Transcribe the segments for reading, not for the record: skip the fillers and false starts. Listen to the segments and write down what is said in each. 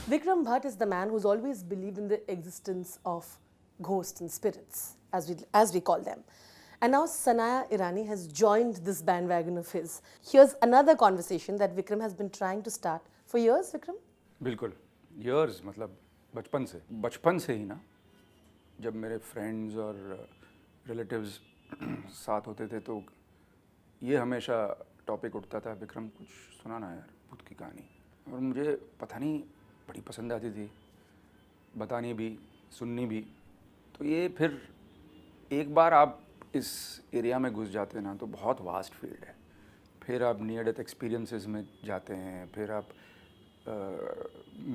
Vikram Bhatt is the man who's always believed in the existence of ghosts and spirits, as we call them. And now Sanaya Irani has joined this bandwagon of his. Here's another conversation that Vikram has been trying to start for years, Vikram. बिल्कुल years मतलब बचपन से ही ना, जब मेरे friends और relatives साथ होते थे तो ये हमेशा टॉपिक उठता था, विक्रम कुछ सुना ना यार भूत की कहानी। और मुझे पता नहीं बड़ी पसंद आती थी, बतानी भी सुननी भी। तो ये फिर एक बार आप इस एरिया में घुस जाते हैं ना तो बहुत वास्ट फील्ड है। फिर आप नियर डेथ एक्सपीरियंसेस में जाते हैं, फिर आप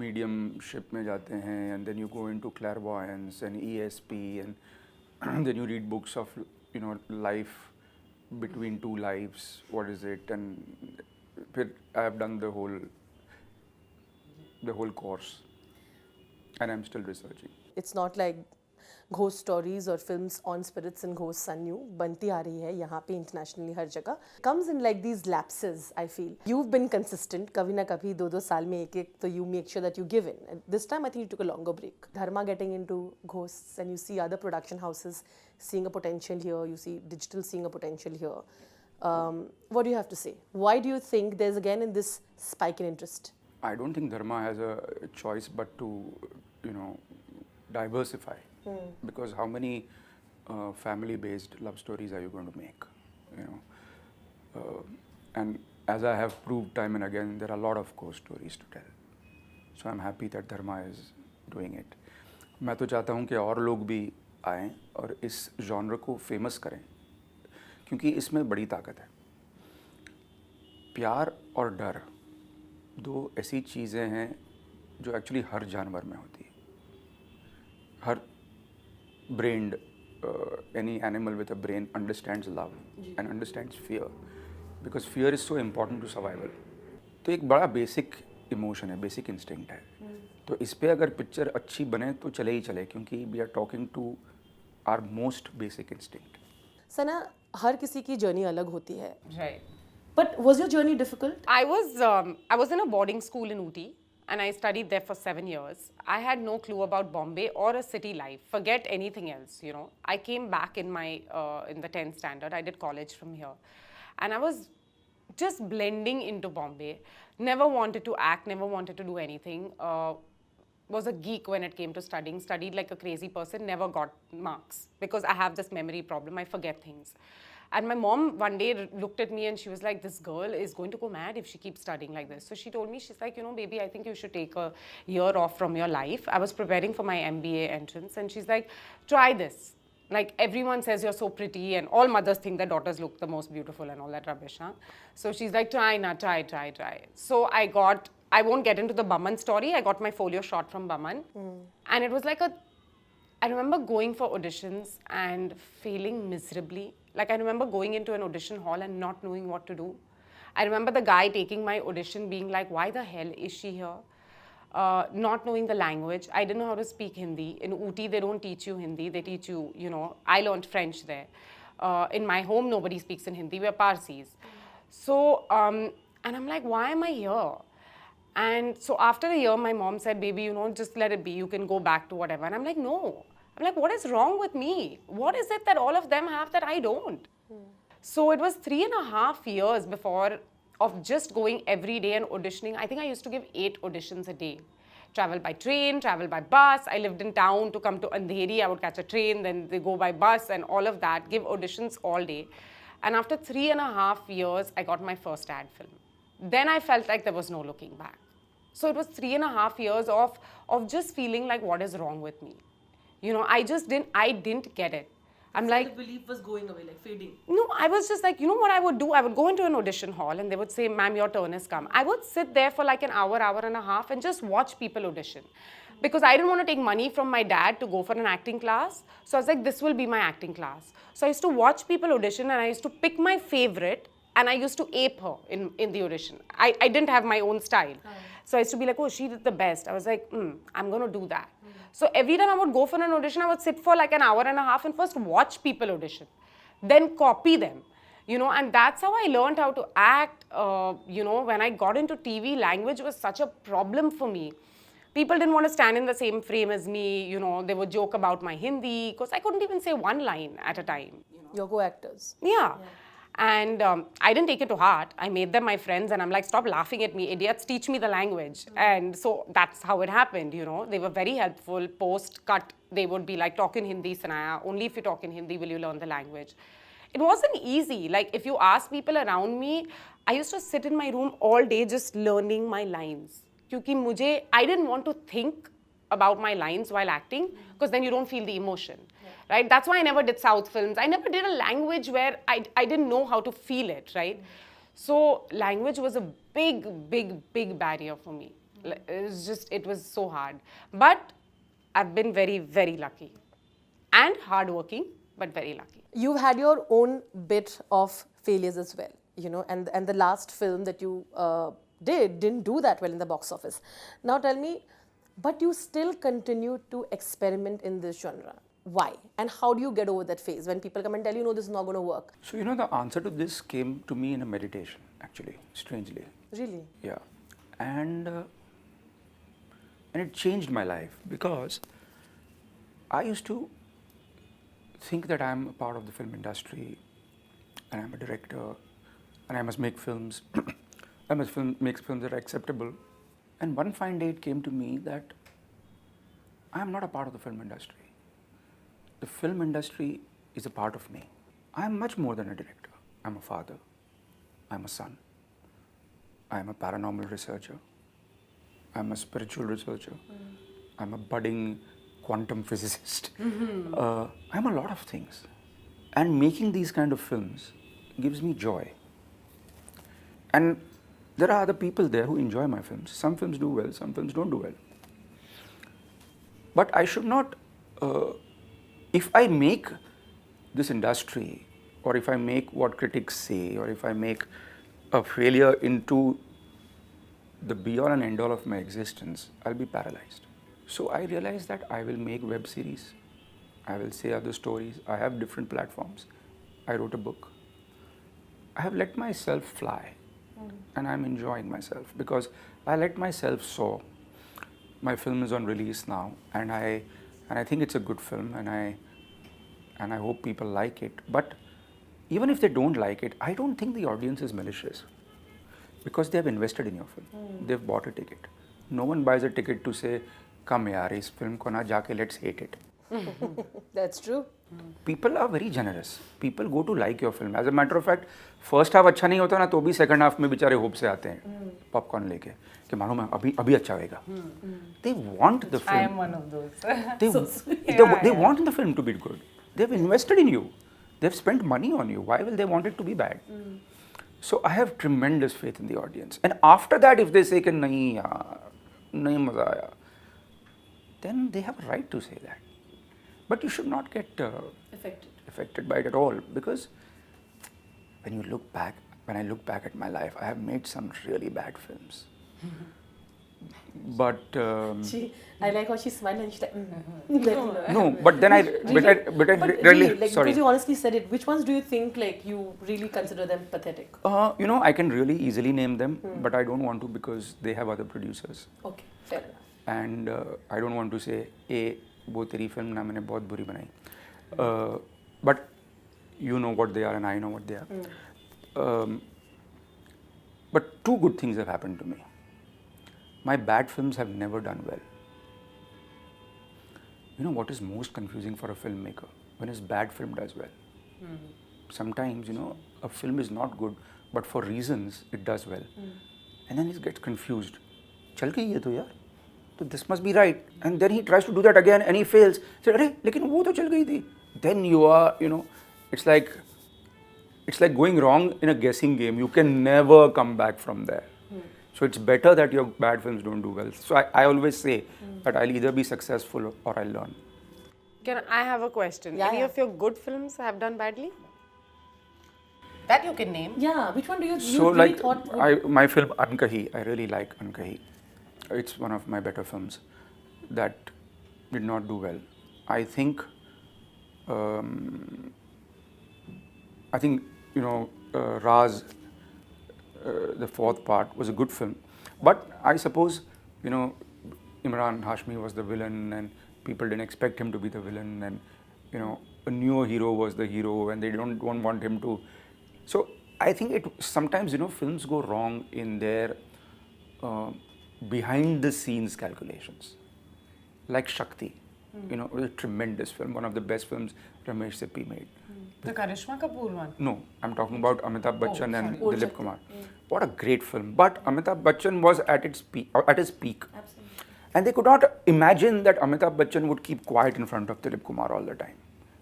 मीडियमशिप में जाते हैं, and then you go into clairvoyance and ESP and then you read books of life between two lives, what is it, and I have done the whole course and I'm still researching. It's not like ghost stories or films on spirits and ghosts are new. बनती आ रही है यहाँ पे internationally हर जगह. Comes in like these lapses, I feel. You've been consistent. कभी ना कभी 2-2 साल में एक तो you make sure that you give in. And this time I think you took a longer break. Dharma getting into ghosts and you see other production houses seeing a potential here. You see digital seeing a potential here. What do you have to say? Why do you think there's again in this spike in interest? I don't think Dharma has a choice but to, diversify. Because how many family-based love stories are you going to make? And as I have proved time and again, there are a lot of ghost stories to tell. So I'm happy that Dharma is doing it. मैं तो चाहता हूँ कि और लोग भी आएँ और इस जॉनर को फेमस करें, क्योंकि इसमें बड़ी ताकत है। प्यार और डर दो ऐसी चीज़ें हैं जो एक्चुअली हर जानवर में होती है। हर brained any animal with a brain understands love and understands fear, because fear is so important to survival. तो एक बड़ा बेसिक इमोशन है, बेसिक इंस्टिंक्ट है। तो इस पे अगर पिक्चर अच्छी बने तो चले ही चले, क्योंकि we are talking to our most basic instinct. Sana, हर किसी की जर्नी अलग होती है। Right. But was your journey difficult? I was in a boarding school in Ooty and I studied there for 7 years. I had no clue about Bombay or a city life. Forget anything else, I came back in the 10th standard. I did college from here. And I was just blending into Bombay. Never wanted to act, never wanted to do anything. Was a geek when it came to studying. Studied like a crazy person, never got marks. Because I have this memory problem, I forget things. And my mom one day looked at me and she was like, this girl is going to go mad if she keeps studying like this. So she told me, she's like, baby, I think you should take a year off from your life. I was preparing for my MBA entrance and she's like, try this. Like everyone says you're so pretty and all mothers think their daughters look the most beautiful and all that rubbish. Huh? So she's like, try. So I won't get into the Baman story. I got my folio shot from Baman. And it was like I remember going for auditions and failing miserably. Like I remember going into an audition hall and not knowing what to do. I remember the guy taking my audition being like, why the hell is she here? Not knowing the language. I didn't know how to speak Hindi. In Ooty, they don't teach you Hindi. They teach you, I learned French there. In my home, nobody speaks in Hindi. We're Parsis. So, and I'm like, why am I here? And so after a year, my mom said, baby, just let it be. You can go back to whatever. And I'm like, no. I'm like, what is wrong with me? What is it that all of them have that I don't? So it was 3.5 years before of just going every day and auditioning. I think I used to give 8 auditions a day. Travel by train, travel by bus. I lived in town to come to Andheri. I would catch a train, then they go by bus and all of that. Give auditions all day. And after 3.5 years, I got my first ad film. Then I felt like there was no looking back. So it was 3.5 years of just feeling like, what is wrong with me? I didn't get it. I'm like, the belief was going away, like fading. No, I was just like, what I would do? I would go into an audition hall and they would say, ma'am, your turn has come. I would sit there for like an hour and a half and just watch people audition. Because I didn't want to take money from my dad to go for an acting class. So I was like, this will be my acting class. So I used to watch people audition and I used to pick my favorite and I used to ape her in the audition. I didn't have my own style. So I used to be like, oh, she did the best. I was like, I'm going to do that. So every time I would go for an audition, I would sit for like an hour and a half and first watch people audition, then copy them, and that's how I learned how to act. When I got into TV, language was such a problem for me. People didn't want to stand in the same frame as me, you know, they would joke about my Hindi because I couldn't even say one line at a time. Your co-actors. Yeah. And I didn't take it to heart. I made them my friends and I'm like, stop laughing at me, idiots, teach me the language. And so that's how it happened, you know. They were very helpful. Post-cut, they would be like, talk in Hindi, Sanaya. Only if you talk in Hindi will you learn the language. It wasn't easy. Like, if you ask people around me, I used to sit in my room all day just learning my lines. Because I didn't want to think about my lines while acting, because then you don't feel the emotion. Right? That's why I never did South films. I never did a language where I didn't know how to feel it, right? So language was a big barrier for me. It was so hard. But I've been very lucky. And hardworking, but very lucky. You've had your own bit of failures as well, you know, and the last film that you didn't do that well in the box office. Now tell me, but you still continue to experiment in this genre. Why? And how do you get over that phase when people come and tell you, no, this is not going to work? So, you know, the answer to this came to me in a meditation, actually, strangely. Really? Yeah. And it changed my life, because I used to think that I'm a part of the film industry and I'm a director and I must make films. I must make films that are acceptable. And one fine day it came to me that I am not a part of the film industry. The film industry is a part of me. I am much more than a director. I'm a father. I'm a son. I'm a paranormal researcher. I'm a spiritual researcher. I'm a budding quantum physicist. I'm a lot of things. And making these kind of films gives me joy. And there are other people there who enjoy my films. Some films do well, some films don't do well. But I should not, if I make this industry, or if I make what critics say, or if I make a failure into the be-all and end-all of my existence, I'll be paralyzed. So I realized that I will make web series, I will say other stories, I have different platforms. I wrote a book. I have let myself fly, and I'm enjoying myself because I let myself soar. My film is on release now, and I think it's a good film, and I hope people like it. But even if they don't like it, I don't think the audience is malicious, because they have invested in your film. They've bought a ticket. No one buys a ticket to say, "Come yaar, is film ko na jaake let's hate it." That's true. People are very generous. People go to like your film. As a matter of fact, first half अच्छा नहीं होता ना, तो भी second half में बेचारे hope से आते हैं popcorn लेके कि मानो मैं अभी अच्छा होएगा. They want the film. I am one of those. They want the film to be good. They've invested in you. They've spent money on you. Why will they want it to be bad? So I have tremendous faith in the audience. And after that, if they say कि नहीं यार, नहीं मजा आया, then they have a right to say that. But you should not get affected by it at all, because when I look back at my life, I have made some really bad films. But I like how she smiled and she's like, no, but then I really sorry. Because you honestly said it, which ones do you think like you really consider them pathetic? You know, I can really easily name them, but I don't want to, because they have other producers. Okay, fair enough. And I don't want to say वो तेरी film ना मैंने बहुत बुरी बनाई. But you know what they are and I know what they are. But two good things have happened to me. My bad films have never done well. You know what is most confusing for a filmmaker? When his bad film does well. Sometimes, you know, a film is not good, but for reasons it does well. And then he gets confused. चल गई ये तो यार. So this must be right. And then he tries to do that again and he fails. He said, "Arey, लेकिन वो तो चल गई थी." Then you are, you know, it's like going wrong in a guessing game. You can never come back from there. So it's better that your bad films don't do well. So I always say that I'll either be successful or I'll learn. I have a question. Yeah, Any yeah. of your good films have done badly? That you can name. Yeah, which one do you So really like thought? my film Ankahi, I really like Ankahi. It's one of my better films that did not do well. I think you know, Raz, the fourth part was a good film, but I suppose, you know, Imran Hashmi was the villain and people didn't expect him to be the villain, and you know, a newer hero was the hero and they don't want him to. So I think it sometimes, you know, films go wrong in their behind the scenes calculations. Like Shakti, you know, it was a tremendous film, one of the best films Ramesh Sippy made. The Karishma Kapoor one? No, I'm talking about Amitabh Bachchan and Old Dilip Shakti. Kumar. What a great film. But Amitabh Bachchan was at its peak, at his peak. Absolutely. And they could not imagine that Amitabh Bachchan would keep quiet in front of Dilip Kumar all the time.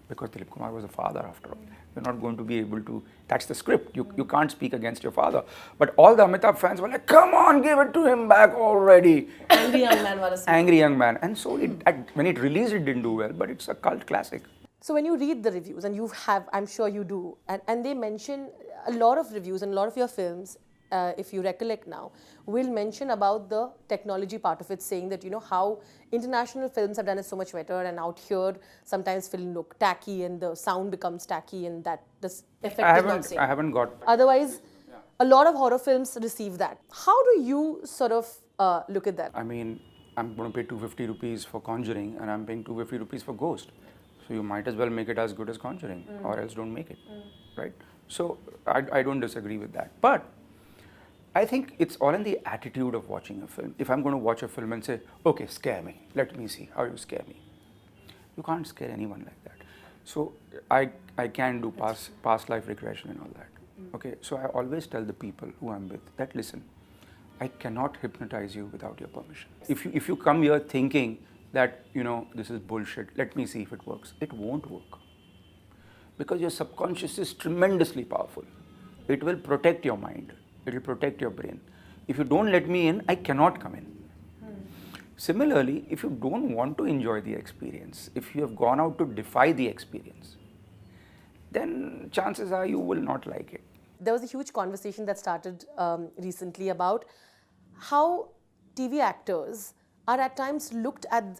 Because Dilip Kumar was a father after all. You're not going to be able to, that's the script. You can't speak against your father. But all the Amitabh fans were like, come on, give it to him back already. Angry Young Man wala scene. Angry Young Man. And so when it released, it didn't do well, but it's a cult classic. So when you read the reviews, and you have, I'm sure you do, and they mention a lot of reviews and a lot of your films, if you recollect now, will mention about the technology part of it, saying that, you know, how international films have done it so much better, and out here sometimes film look tacky and the sound becomes tacky, and that this effect is not same. I haven't got. Otherwise, a lot of horror films receive that. How do you sort of look at that? I mean, I'm going to pay 250 rupees for Conjuring and I'm paying 250 rupees for Ghost. So you might as well make it as good as Conjuring or else don't make it, right? So I don't disagree with that. But I think it's all in the attitude of watching a film. If I'm going to watch a film and say, okay, scare me, let me see how you scare me. You can't scare anyone like that. So I can do past life regression and all that. Okay, so I always tell the people who I'm with that, listen, I cannot hypnotize you without your permission. If you come here thinking that, you know, this is bullshit, let me see if it works, it won't work. Because your subconscious is tremendously powerful. It will protect your mind. It will protect your brain. If you don't let me in, I cannot come in. Similarly, if you don't want to enjoy the experience, if you have gone out to defy the experience, then chances are you will not like it. There was a huge conversation that started recently about how TV actors are at times looked at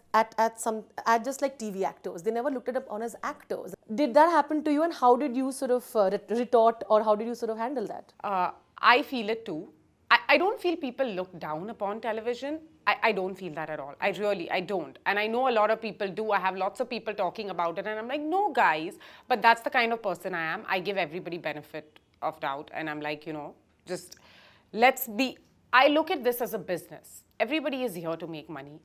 just like TV actors. They never looked at upon as actors. Did that happen to you, and how did you sort of retort, or how did you sort of handle that? I feel it too. I don't feel people look down upon television. I don't feel that at all. I don't. And I know a lot of people do. I have lots of people talking about it and I'm like, no guys, but that's the kind of person I am. I give everybody benefit of doubt and I'm like, you know, just I look at this as a business. Everybody is here to make money.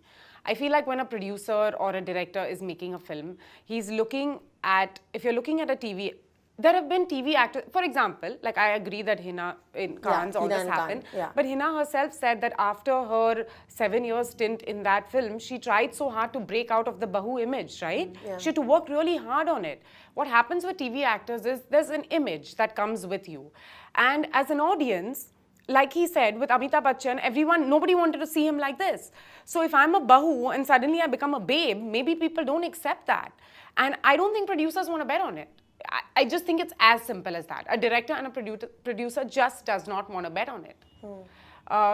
I feel like when a producer or a director is making a film, he's looking at, if you're looking at a TV, there have been TV actors, for example, like I agree that Hina in Karan's all this happened, but Hina herself said that after her 7-year stint in that film, she tried so hard to break out of the Bahu image, right? She had to work really hard on it. What happens with TV actors is there's an image that comes with you. And as an audience, like he said, with Amitabh Bachchan, nobody wanted to see him like this. So if I'm a Bahu and suddenly I become a babe, maybe people don't accept that. And I don't think producers want to bet on it. I just think it's as simple as that. A director and a producer just does not want to bet on it.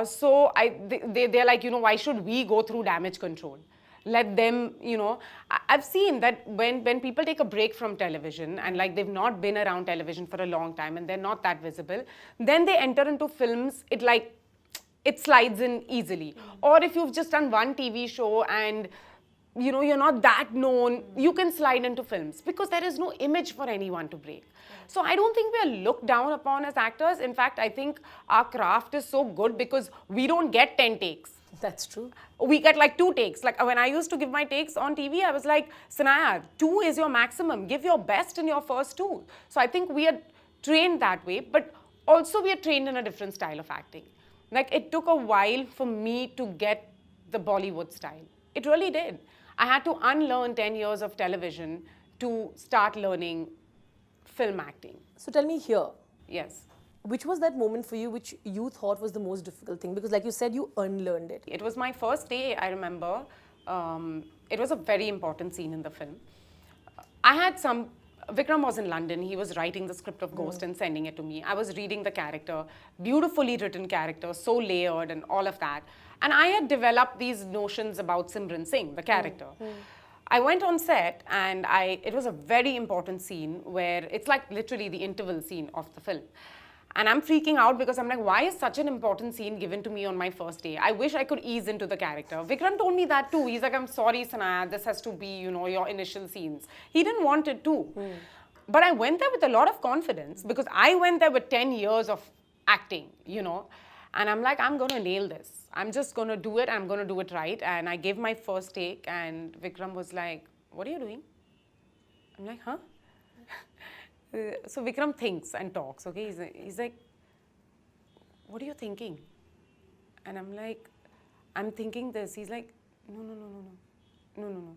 So they're like, you know, why should we go through damage control? Let them, you know, I've seen that when people take a break from television and like they've not been around television for a long time and they're not that visible, then they enter into films, it slides in easily. Or if you've just done one TV show and you know, you're not that known, you can slide into films because there is no image for anyone to break. So I don't think we are looked down upon as actors. In fact, I think our craft is so good because we don't get 10 takes. That's true. We get like 2 takes. Like when I used to give my takes on TV, I was like, Sanaya, 2 is your maximum. Give your best in your first 2. So I think we are trained that way, but also we are trained in a different style of acting. Like it took a while for me to get the Bollywood style. It really did. I had to unlearn 10 years of television to start learning film acting. So tell me here. Yes. Which was that moment for you which you thought was the most difficult thing? Because like you said, you unlearned it. It was my first day, I remember. It was a very important scene in the film. Vikram was in London. He was writing the script of Ghost and sending it to me. I was reading the character, beautifully written character, so layered and all of that. And I had developed these notions about Simran Singh, the character. I went on set and it was a very important scene where it's like literally the interval scene of the film. And I'm freaking out because I'm like, why is such an important scene given to me on my first day? I wish I could ease into the character. Vikram told me that too. He's like, I'm sorry, Sanaya, this has to be, you know, your initial scenes. He didn't want it too. But I went there with a lot of confidence because I went there with 10 years of acting, you know. And I'm like, I'm going to nail this. I'm just going to do it. I'm going to do it right. And I gave my first take and Vikram was like, what are you doing? I'm like, huh? So Vikram thinks and talks, okay? He's like, what are you thinking? And I'm like, I'm thinking this. He's like, no.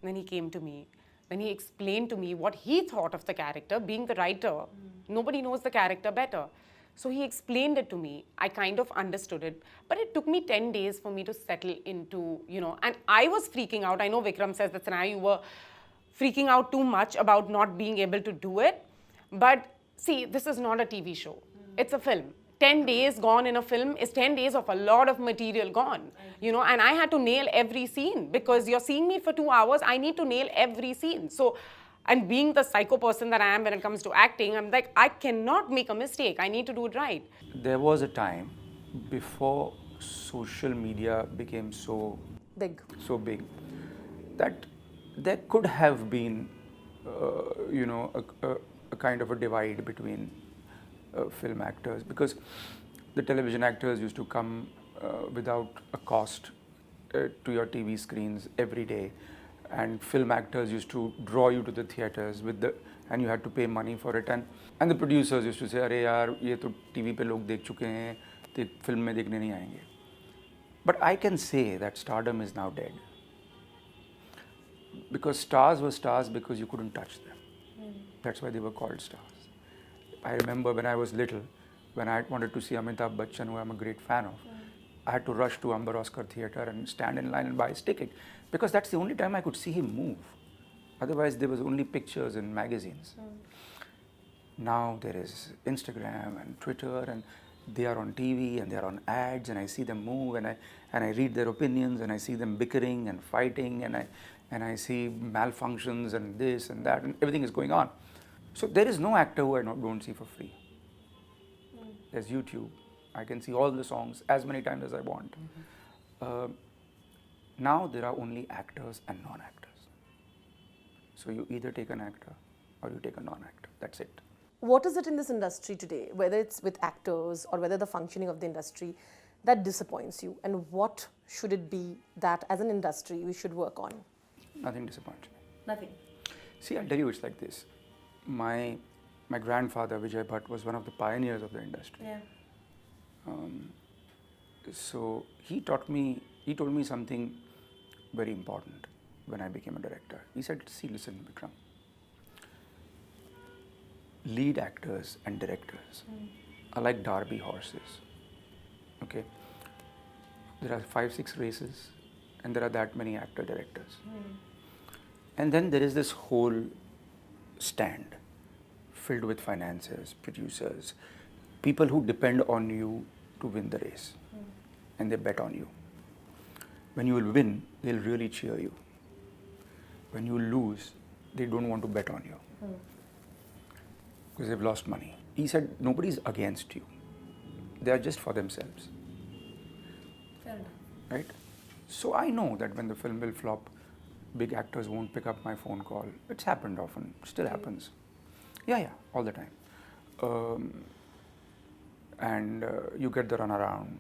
Then he came to me. Then he explained to me what he thought of the character. Being the writer, nobody knows the character better. So he explained it to me. I kind of understood it. But it took me 10 days for me to settle into, you know, and I was freaking out. I know Vikram says that, Sanaya, you were freaking out too much about not being able to do it. But see, this is not a TV show. It's a film. 10 days gone in a film is 10 days of a lot of material gone, you know, and I had to nail every scene because you're seeing me for 2 hours, I need to nail every scene. So, and being the psycho person that I am when it comes to acting, I'm like, I cannot make a mistake. I need to do it right. There was a time before social media became so Big. that there could have been, you know, a kind of a divide between film actors, because the television actors used to come without a cost to your TV screens every day, and film actors used to draw you to the theaters and you had to pay money for it, and the producers used to say, अरे यार ये तो TV पे लोग देख चुके हैं, तो फिल्म में देखने नहीं आएंगे. But I can say that stardom is now dead, because stars were stars because you couldn't touch them. That's why they were called stars. I remember when I was little, when I wanted to see Amitabh Bachchan, who I'm a great fan of, I had to rush to Amber Oscar Theatre and stand in line and buy his ticket, because that's the only time I could see him move. Otherwise, there was only pictures in magazines. Now there is Instagram and Twitter, and they are on TV and they are on ads, and I see them move, and I read their opinions, and I see them bickering and fighting, and I see malfunctions and this and that, and everything is going on. So there is no actor who I don't see for free. There's YouTube. I can see all the songs as many times as I want. Now there are only actors and non-actors. So you either take an actor or you take a non-actor. That's it. What is it in this industry today, whether it's with actors or whether the functioning of the industry, that disappoints you? And what should it be that as an industry we should work on? Nothing disappoints me. Nothing. See, I'll tell you, it's like this. My grandfather, Vijay Bhatt, was one of the pioneers of the industry. Yeah. So he told me something very important when I became a director. He said, see, listen, Vikram, lead actors and directors are like Derby horses. Okay? There are 5-6 races and there are that many actor-directors. And then there is this whole stand filled with financiers, producers, people who depend on you to win the race, and they bet on you. When you will win, they'll really cheer you. When you lose, they don't want to bet on you because they've lost money. He said, nobody's against you. They are just for themselves. Fair enough. Right? So I know that when the film will flop, big actors won't pick up my phone call. It's happened often, still happens. Yeah, all the time. And you get the runaround.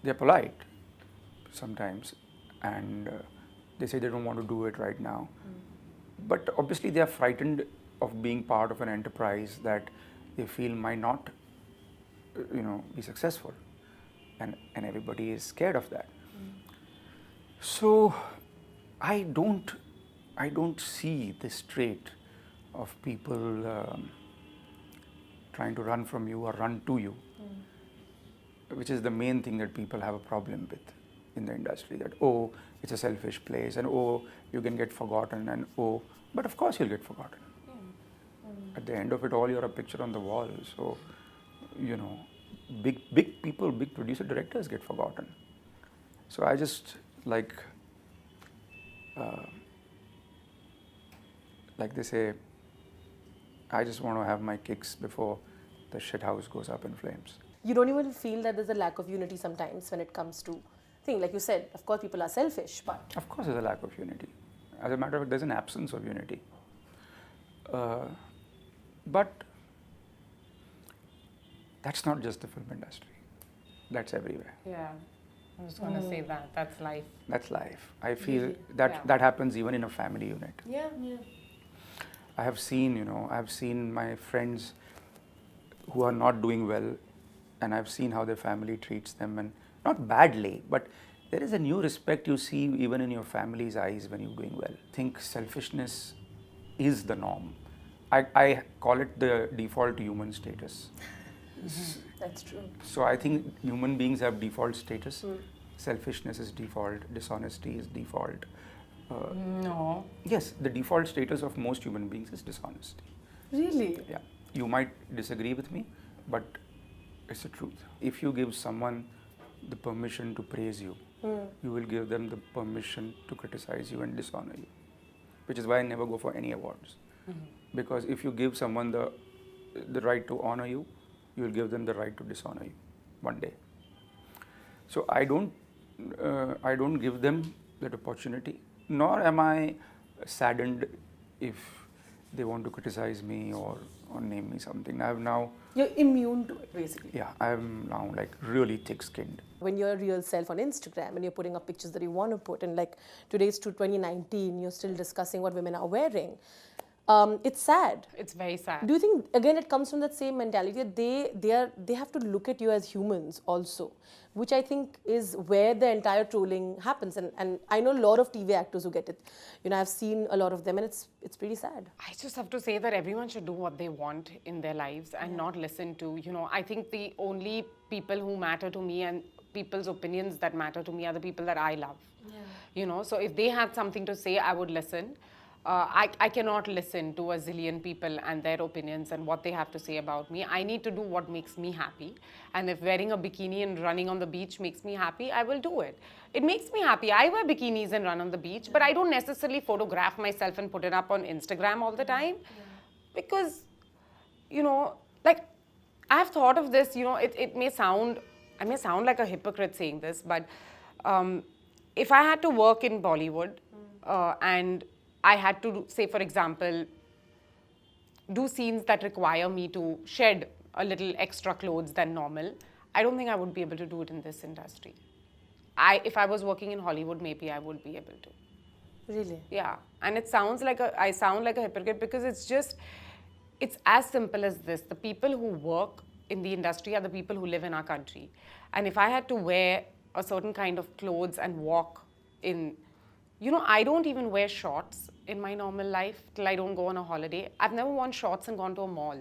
They're polite sometimes, and they say they don't want to do it right now. But obviously they are frightened of being part of an enterprise that they feel might not, be successful, and everybody is scared of that. So I don't see this trait of people trying to run from you or run to you, which is the main thing that people have a problem with in the industry, that, oh, it's a selfish place, and oh, you can get forgotten, and oh, but of course you'll get forgotten. At the end of it all, you're a picture on the wall. So, big people, big producer directors get forgotten. So I just like they say, I just want to have my kicks before the shit house goes up in flames. You don't even feel that there's a lack of unity sometimes when it comes to things like you said. Of course, people are selfish, but Of course, there's a lack of unity. As a matter of fact, there's an absence of unity. But that's not just the film industry. That's everywhere. Yeah, I was going to say that. That's life. That's life. I feel that happens even in a family unit. yeah. I have seen my friends who are not doing well, and I've seen how their family treats them, and not badly, but there is a new respect you see even in your family's eyes when you're doing well. I think selfishness is the norm. I call it the default human status. That's true. So I think human beings have default status. Selfishness is default, dishonesty is default. No. Yes, the default status of most human beings is dishonesty. Really? Yeah, you might disagree with me, but it's the truth. If you give someone the permission to praise you, you will give them the permission to criticize you and dishonor you. Which is why I never go for any awards. Because if you give someone the right to honor you, you will give them the right to dishonor you one day. So I don't give them that opportunity, nor am I saddened if they want to criticize me or name me something. You're immune to it, basically. Yeah, I'm now like really thick-skinned. When you're real self on Instagram and you're putting up pictures that you want to put, and like today's to 2019, you're still discussing what women are wearing. It's sad. It's very sad. Do you think again it comes from that same mentality that they have to look at you as humans also, which I think is where the entire trolling happens, and I know a lot of TV actors who get it. I've seen a lot of them, and it's pretty sad. I just have to say that everyone should do what they want in their lives and not listen to, I think the only people who matter to me and people's opinions that matter to me are the people that I love. So if they had something to say, I would listen. I cannot listen to a zillion people and their opinions and what they have to say about me. I need to do what makes me happy. And if wearing a bikini and running on the beach makes me happy, I will do it. It makes me happy. I wear bikinis and run on the beach, but I don't necessarily photograph myself and put it up on Instagram all the time. Because, like, I've thought of this, I may sound like a hypocrite saying this, but if I had to work in Bollywood and I had to, say, for example, do scenes that require me to shed a little extra clothes than normal, I don't think I would be able to do it in this industry. If I was working in Hollywood, maybe I would be able to. Really? Yeah. And I sound like a hypocrite because it's as simple as this. The people who work in the industry are the people who live in our country. And if I had to wear a certain kind of clothes and walk in, I don't even wear shorts in my normal life till I don't go on a holiday. I've never worn shorts and gone to a mall.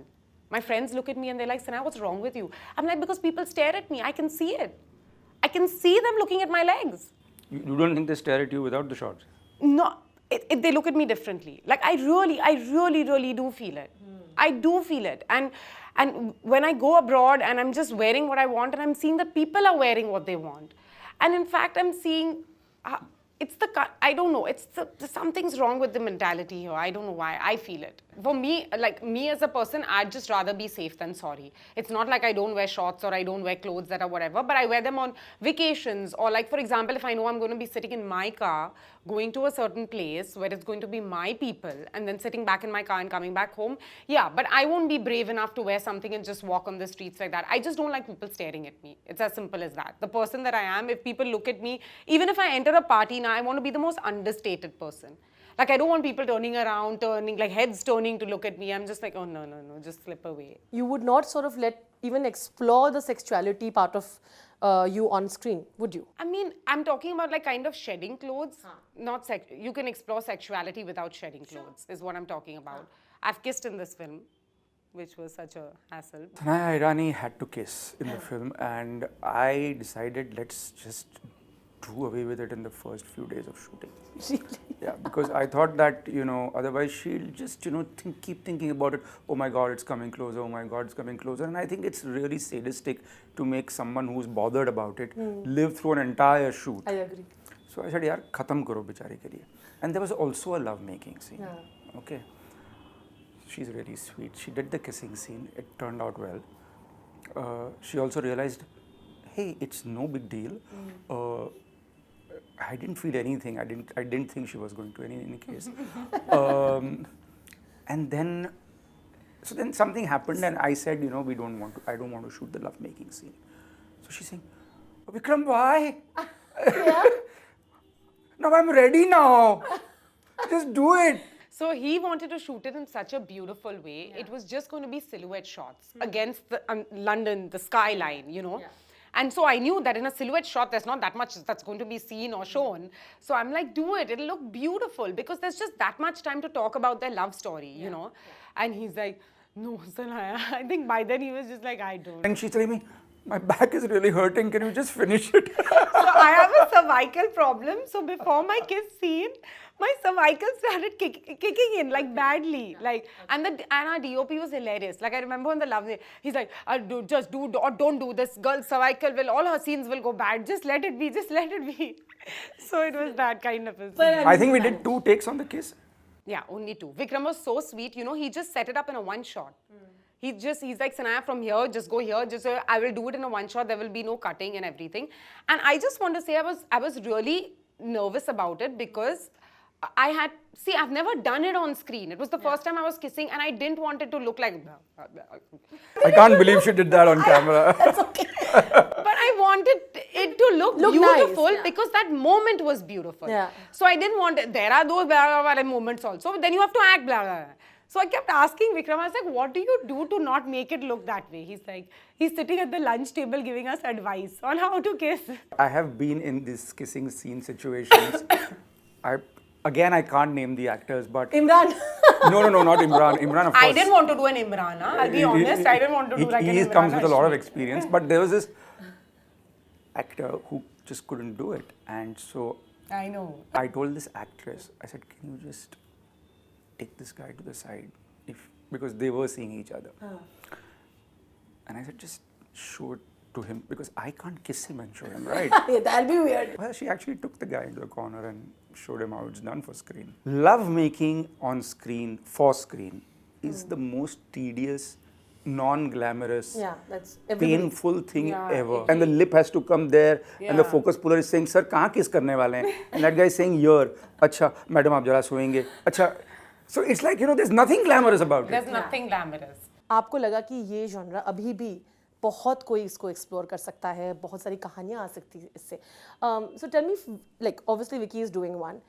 My friends look at me and they're like, Sanaya, what's wrong with you? I'm like, because people stare at me. I can see it. I can see them looking at my legs. You don't think they stare at you without the shorts? No, they look at me differently. Like, I really do feel it. I do feel it. And when I go abroad and I'm just wearing what I want and I'm seeing that people are wearing what they want. And in fact, I'm seeing... I don't know, something's wrong with the mentality here. I don't know why. I feel it. For me, like me as a person, I'd just rather be safe than sorry. It's not like I don't wear shorts or I don't wear clothes that are whatever, but I wear them on vacations. Or like, for example, if I know I'm going to be sitting in my car, going to a certain place where it's going to be my people, and then sitting back in my car and coming back home, yeah, but I won't be brave enough to wear something and just walk on the streets like that. I just don't like people staring at me. It's as simple as that. The person that I am, if people look at me, even if I enter a party now, I want to be the most understated person. Like, I don't want people turning around, like heads turning to look at me. I'm just like, oh, no, just slip away. You would not sort of even explore the sexuality part of you on screen, would you? I mean, I'm talking about like kind of shedding clothes, not sex. You can explore sexuality without shedding clothes, is what I'm talking about. I've kissed in this film, which was such a hassle. Sanaya Irani had to kiss in the film, and I decided let's just do away with it in the first few days of shooting. Really? Yeah, because I thought that, otherwise she'll just, keep thinking about it. Oh my God, it's coming closer. Oh my God, it's coming closer. And I think it's really sadistic to make someone who's bothered about it live through an entire shoot. I agree. So I said, yaar, khatam karo bichari ke liye. And there was also a love-making scene. Yeah. Okay. She's really sweet. She did the kissing scene. It turned out well. she also realized, hey, it's no big deal. I didn't feel anything. I didn't think she was going to in any case. And then, so then something happened, and I said, you know, I don't want to shoot the lovemaking scene. So she's saying, Vikram, why? Now I'm ready now. Just do it. So he wanted to shoot it in such a beautiful way. It was just going to be silhouette shots against the London, the skyline, you know. And so I knew that in a silhouette shot, there's not that much that's going to be seen or shown. So I'm like, do it. It'll look beautiful because there's just that much time to talk about their love story, you know. And he's like, no, Sanaya. I think by then he was just like, I don't. And she's telling me, my back is really hurting. Can you just finish it? So I have a cervical problem. So before my kiss scene, my cervical started kicking in like badly. And our DOP was hilarious. Like I remember on the love day, he's like, just do or don't do this. Girl's cervical all her scenes will go bad. Just let it be. Just let it be. So it was that kind of a scene. I think we did 2 takes on the kiss. Yeah, only 2. Vikram was so sweet. You know, he just set it up in a one shot. He's like, Sanaya, from here, just go here. I will do it in a one shot. There will be no cutting and everything. And I just want to say I was really nervous about it because I've never done it on screen. It was the first time I was kissing and I didn't want it to look like... I can't believe she did that on camera. That's okay. But I wanted it to look beautiful nice, because that moment was beautiful. Yeah. So I didn't want it. There are those blah, blah, blah moments also. Then you have to act blah, blah, blah. So I kept asking Vikram, I was like, what do you do to not make it look that way? He's sitting at the lunch table giving us advice on how to kiss. I have been in these kissing scene situations. I can't name the actors, but... Imran. No, not Imran. Imran, of course. I didn't want to do an Imran, I'll be honest. I didn't want to do like an Imran. He comes with a lot of experience, but there was this actor who just couldn't do it. And so... I know. I told this actress, I said, can you just take this guy to the side? Because they were seeing each other. And I said, just show it to him, because I can't kiss him and show him, right? Yeah, that'll be weird. Well, she actually took the guy into the corner and showed him how it's done for screen. Love making on screen, for screen, is the most tedious, non-glamorous, that's painful thing ever. And the lip has to come there, and the focus puller is saying, "Sir, kahan kiss karne wale hain?" And that guy is saying, "Here." "Acha, madam, aap jara soenge." "Acha." So it's like, there's nothing glamorous about it. There's nothing glamorous. आपको लगा कि ये genre अभी भी बहुत कोई इसको explore कर सकता है, बहुत सारी कहानियाँ आ सकती हैं इससे. So tell me, like obviously Vicky is doing one.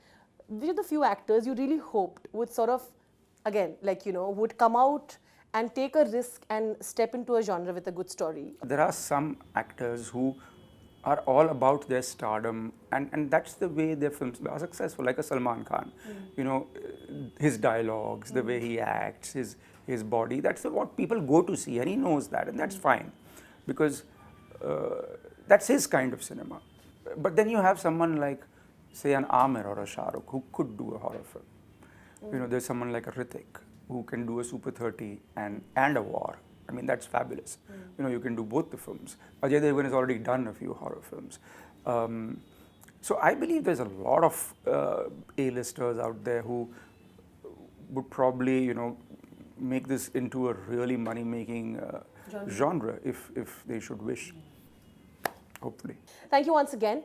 Which are the few actors you really hoped would sort of, again, like would come out and take a risk and step into a genre with a good story? There are some actors who are all about their stardom, and that's the way their films are successful, like a Salman Khan. His dialogues, the way he acts, his body, that's what people go to see, and he knows that, and that's fine, because that's his kind of cinema. But then you have someone like, say, an Amir or a Shah Rukh who could do a horror film. There's someone like a Hrithik who can do a Super 30 and a war. I mean, that's fabulous. You can do both the films. Ajay Devgan has already done a few horror films. So I believe there's a lot of A-listers out there who would probably, make this into a really money-making genre if they should wish, hopefully. Thank you once again.